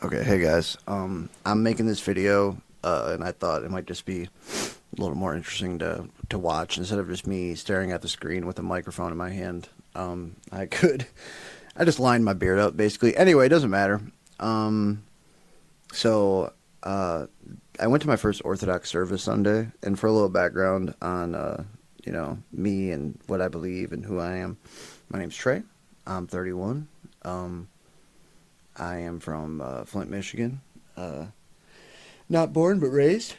Okay, hey guys. I'm making this video, and I thought it might just be a little more interesting to watch instead of just me staring at the screen with a microphone in my hand. I just lined my beard up basically. Anyway, it doesn't matter. Um, so, uh, I went to my first Orthodox service Sunday, and for a little background on, me and what I believe and who I am. My name's Trey. I'm 31. Um, I am from Flint, Michigan. Uh, Not born, but raised.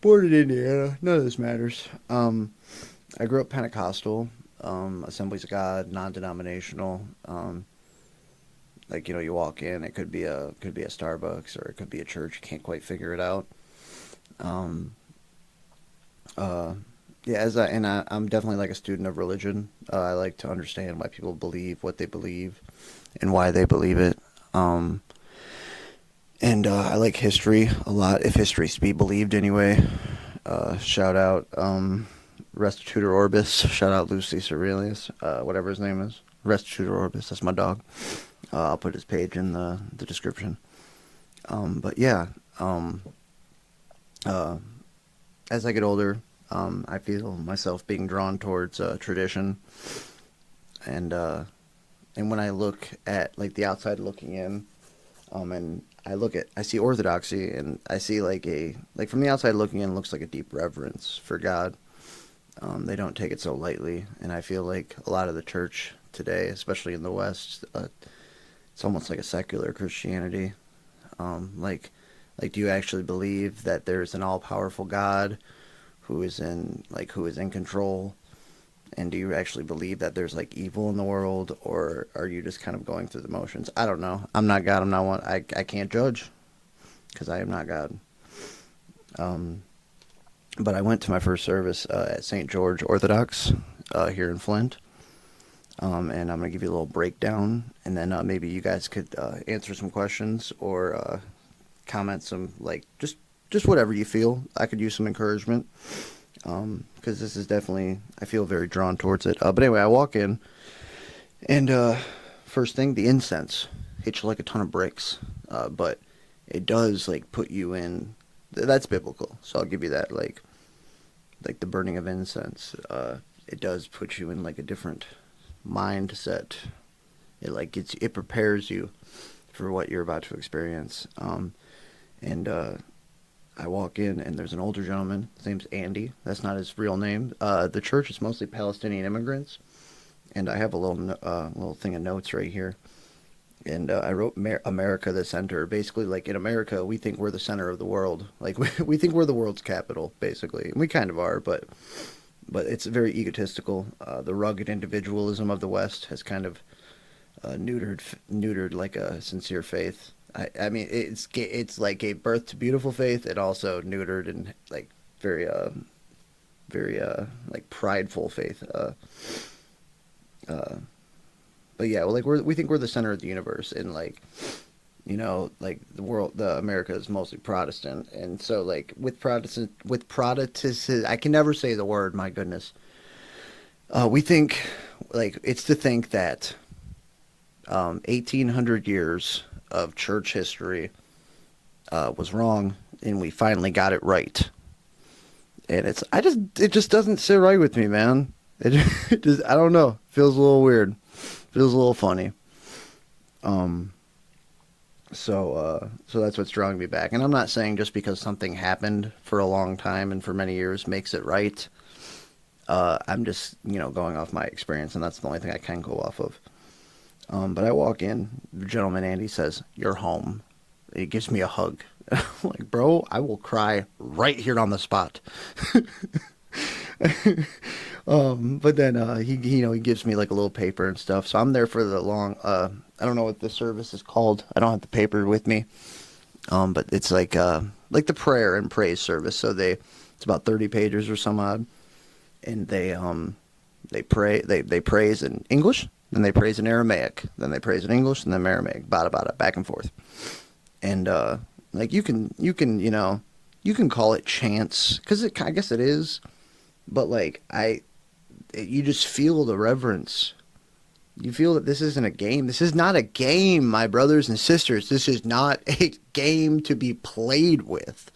Born in Indiana. None of this matters. I grew up Pentecostal, Assemblies of God, non-denominational. You walk in, it could be a Starbucks or it could be a church. You can't quite figure it out. Um, uh, yeah, I'm definitely like a student of religion. I like to understand why people believe what they believe and why they believe it. Um, And I like history a lot, if history's to be believed anyway. Shout out Restitutor Orbis. Shout out Lucius Aurelius, whatever his name is. Restitutor Orbis, that's my dog. I'll put his page in the description. But yeah, um, uh, as I get older, I feel myself being drawn towards tradition. And and when I look at like the outside looking in, and I see orthodoxy, and I see like from the outside looking in, it looks like a deep reverence for God. They don't take it so lightly, and I feel like a lot of the church today, especially in the West, it's almost like a secular Christianity. Um, like, do you actually believe that there's an all-powerful God who is in control? And do you actually believe that there's like evil in the world, or are you just kind of going through the motions? I don't know. I'm not God. I'm not one. I can't judge because I am not God. Um, but I went to my first service at St. George Orthodox here in Flint, and I'm gonna give you a little breakdown, and then maybe you guys could answer some questions or comment some like just whatever you feel. I could use some encouragement because this is definitely I feel very drawn towards it. But anyway, I walk in, and first thing, the incense hits you like a ton of bricks, but it does like put you in. That's biblical, so I'll give you that. Like the burning of incense, it does put you in like a different mindset. It prepares you for what you're about to experience. And I walk in, and there's an older gentleman. His name's Andy. That's not his real name. The church is mostly Palestinian immigrants, and I have a little thing of notes right here. And I wrote America the center. Basically, like in America, we think we're the center of the world. Like we think we're the world's capital, basically. And we kind of are, but it's very egotistical. The rugged individualism of the West has kind of neutered like a sincere faith. I mean, it's like a birth to beautiful faith. It also neutered and like very very like prideful faith. Uh, but yeah, well, like we think we're the center of the universe, and like like the America is mostly Protestant, and so like with Protestant, I can never say the word. My goodness, we think like it's to think that 1800 years of church history was wrong, and we finally got it right. And it just doesn't sit right with me, man. It just I don't know. Feels a little weird. Feels a little funny. Um, so that's what's drawing me back. And I'm not saying just because something happened for a long time and for many years makes it right. I'm just going off my experience, and that's the only thing I can go off of. But I walk in, the gentleman Andy says, "You're home." He gives me a hug. I'm like, bro, I will cry right here on the spot. But then he gives me like a little paper and stuff. So I'm there for the long. I don't know what the service is called. I don't have the paper with me. But it's like the prayer and praise service. So it's about 30 pages or some odd, and they pray they praise in English, then they praise in Aramaic, then they praise in English, and then Aramaic, bada bada, back and forth. And like you can call it chants because I guess it is, but like you just feel the reverence You feel that this isn't a game. This is not a game, my brothers and sisters. This is not a game to be played with.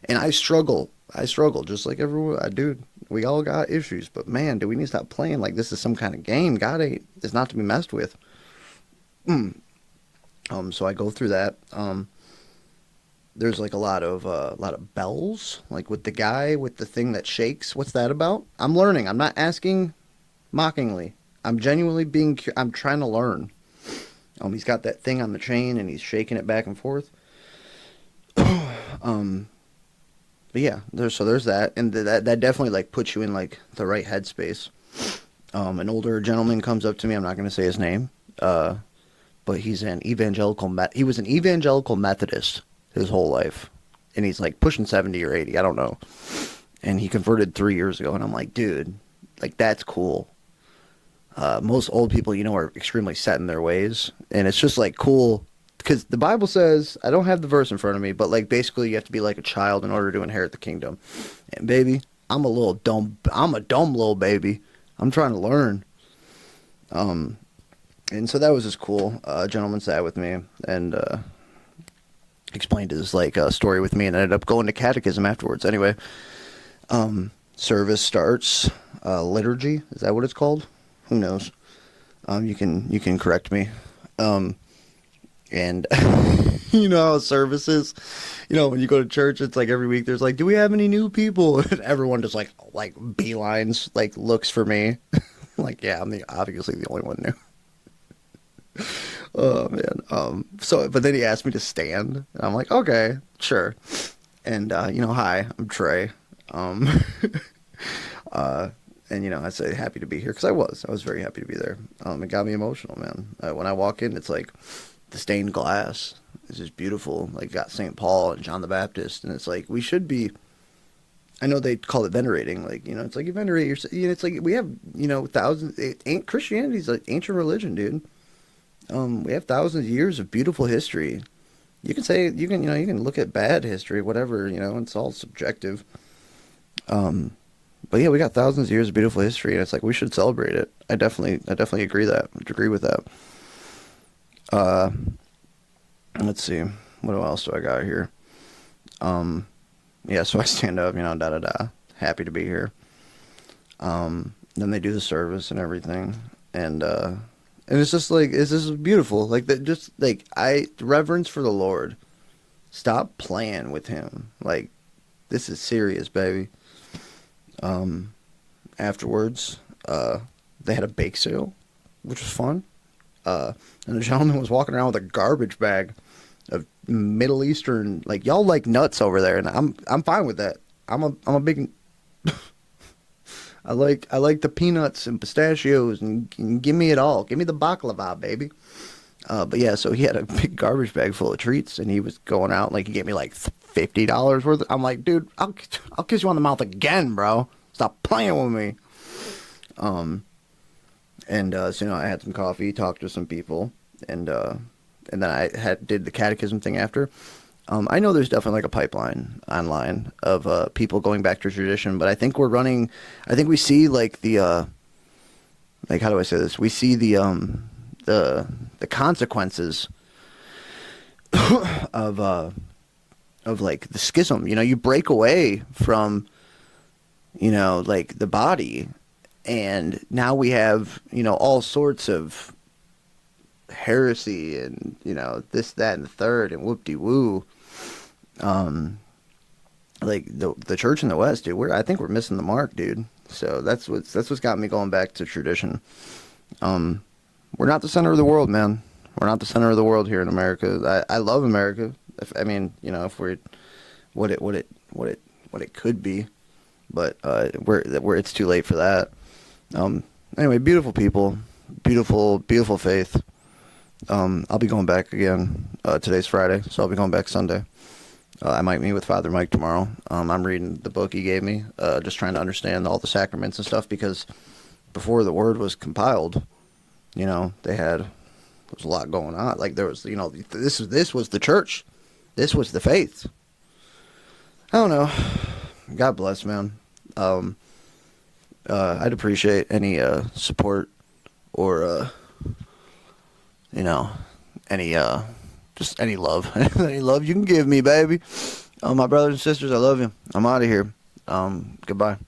And I struggle. I struggle just like everyone. I do. We all got issues, but man, do we need to stop playing like this is some kind of game? God ain't. It's not to be messed with. So I go through that. There's like a lot of bells, like with the guy with the thing that shakes. What's that about? I'm learning. I'm not asking mockingly. I'm genuinely I'm trying to learn. He's got that thing on the chain and he's shaking it back and forth. But yeah, there's that, and that definitely like puts you in like the right headspace. An older gentleman comes up to me. I'm not going to say his name. But he was an evangelical Methodist his whole life, and he's like pushing 70 or 80. I don't know. And he converted 3 years ago, and I'm like, dude, like that's cool. Most old people, are extremely set in their ways, and it's just like cool because the Bible says, I don't have the verse in front of me, but like basically you have to be like a child in order to inherit the kingdom. And baby, I'm a dumb little baby. I'm trying to learn. And so that was just cool. A gentleman sat with me and explained his like story with me, and ended up going to catechism afterwards. Anyway, service starts. Liturgy, is that what it's called? Who knows? You can correct me. And you know how services, when you go to church, it's like every week there's like, do we have any new people? And everyone just like beelines, like looks for me. Like, yeah, I'm obviously the only one new. Oh man. But then he asked me to stand, and I'm like, okay, sure. And hi, I'm Trey. And I say happy to be here because I was very happy to be there. It got me emotional, man. When I walk in, it's like the stained glass is just beautiful. Like got St. Paul and John the Baptist, and it's like we should be. I know they call it venerating, like it's like you venerate your. It's like we have thousands. Christianity's like ancient religion, dude. We have thousands of years of beautiful history. You can say you can look at bad history, whatever. It's all subjective. But yeah, we got thousands of years of beautiful history, and it's like we should celebrate it. I definitely agree with that. Let's see, what else do I got here? Yeah, so I stand up, happy to be here. Then they do the service and everything, and it's just beautiful, like that, just like reverence for the Lord. Stop playing with Him, like this is serious, baby. Afterwards, they had a bake sale, which was fun. And the gentleman was walking around with a garbage bag of Middle Eastern, like y'all like nuts over there, and I'm fine with that. I'm a big I like the peanuts and pistachios and give me it all. Give me the baklava, baby. But yeah, so he had a big garbage bag full of treats, and he was going out like he gave me like $50 worth. I'm like, dude, I'll kiss you on the mouth again, bro. Stop playing with me. So I had some coffee, talked to some people, and then I did the catechism thing after. I know there's definitely like a pipeline online of people going back to tradition, but I think we see like the like, how do I say this? We see the consequences of like the schism. You break away from like the body, and now we have all sorts of heresy and this, that, and the third, and whoop-de-woo. Like the church in the West, dude, I think we're missing the mark, dude. So that's what's got me going back to tradition. We're not the center of the world, man. We're not the center of the world here in America. I love America. If we're what it could be, but we're it's too late for that. Anyway, beautiful people, beautiful faith. I'll be going back again. Today's Friday, so I'll be going back Sunday. I might meet with Father Mike tomorrow. I'm reading the book he gave me, just trying to understand all the sacraments and stuff, because before the word was compiled, there was a lot going on. Like there was, this was the church. This was the faith. I don't know. God bless, man. I'd appreciate any support or you know, any just any love, any love you can give me, baby. My brothers and sisters, I love you. I'm out of here. Goodbye.